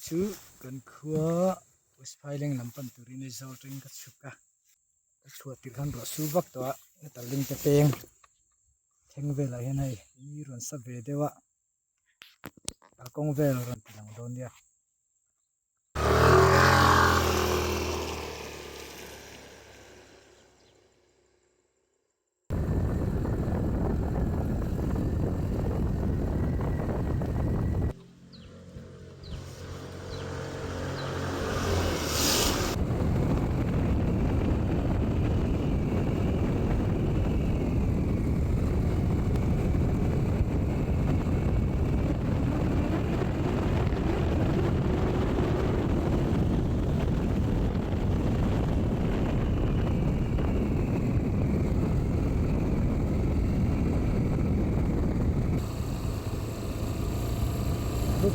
chu kan khua usphailing lampan turin result ring ka chuka chhuat tir khan ro su bak to na taling te peng theng vela hen hai ni ron sa ve dewa kong vel ron tilang don dia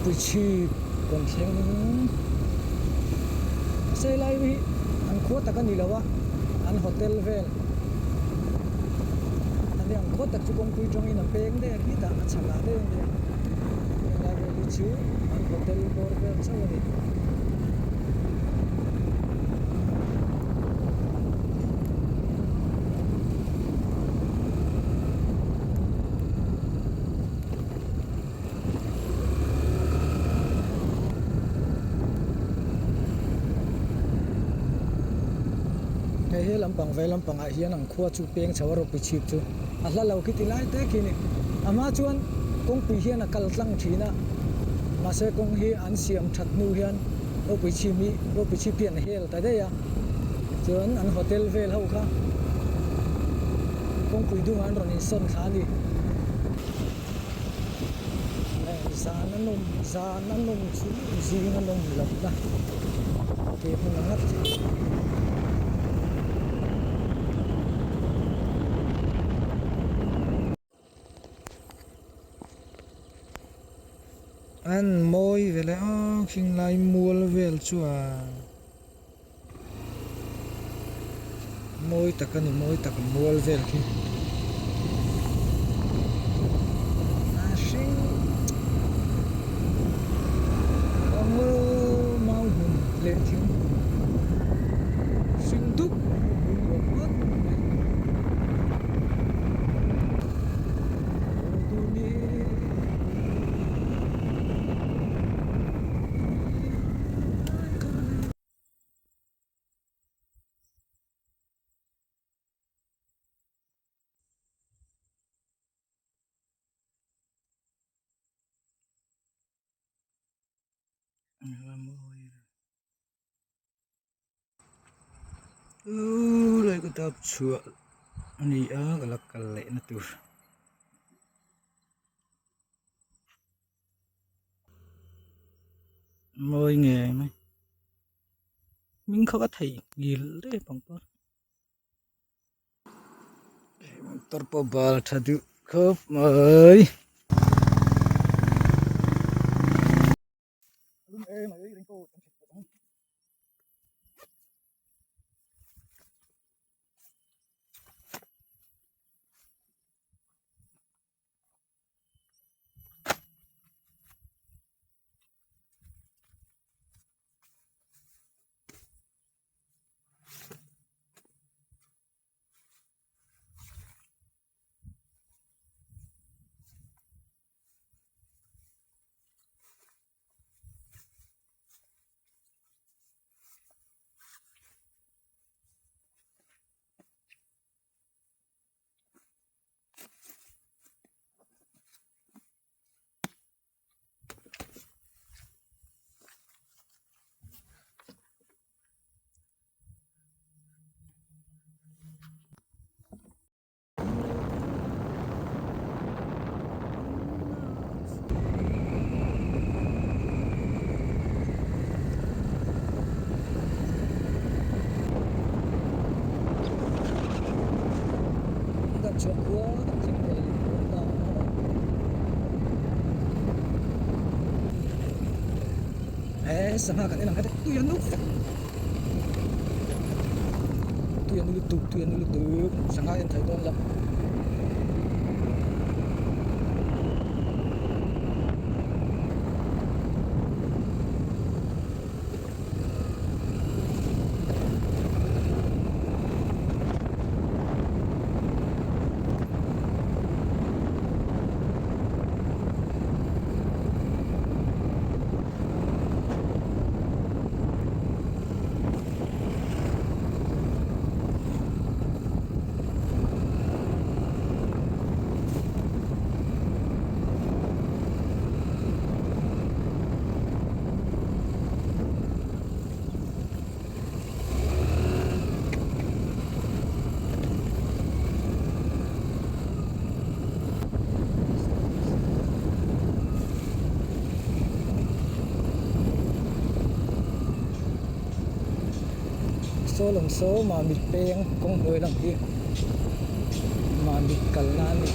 tu chi kon theng sei lai wi an khot ta kan ni lawa an hotel vel an yang khot ta chu kong pui tong in a peng de ki ta achala de ne la ve chu an hotel bor vel chawani he lampang ve lampang a hian ang khua chu peng chawaro pi chip chu a hla lo ki ti lai te ki ni ama chuan kong pi hian a kal tlang thina ma se kong hi an siam that nu hian o pi chi mi o pi chi pian hel ta de ya chuan an hotel vel ho kha kong pui dung an ron in son kha ni za na nom chu zi na nom lo na ke hu na ngat an moi vele khing lai mual vel chua moi takani moi tak mual vel ki ashing amo mau hun le thing sing duk lai ko tap chua ni a galak kal le na tur moi nge mai min kho ka thai gil de pang por tor po bal thadu khop mai sama kan elang ada tu yang lu sangat yang thai don lam lom so ma mit peng kong hoi lang hi ma mit kal na ni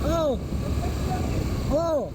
Oh. Oh.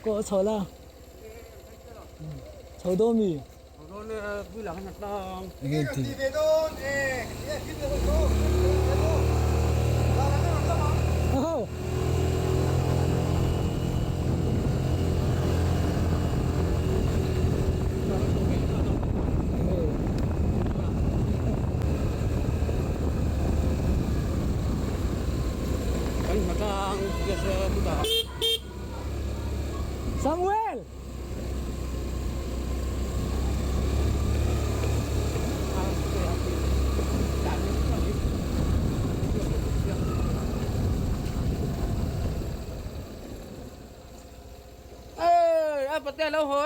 Có chờ là chờ đô mì vui lắm nhặt đong nghe thì oh bánh nhặt đong biasa budak Samuel ê apa teh lo ho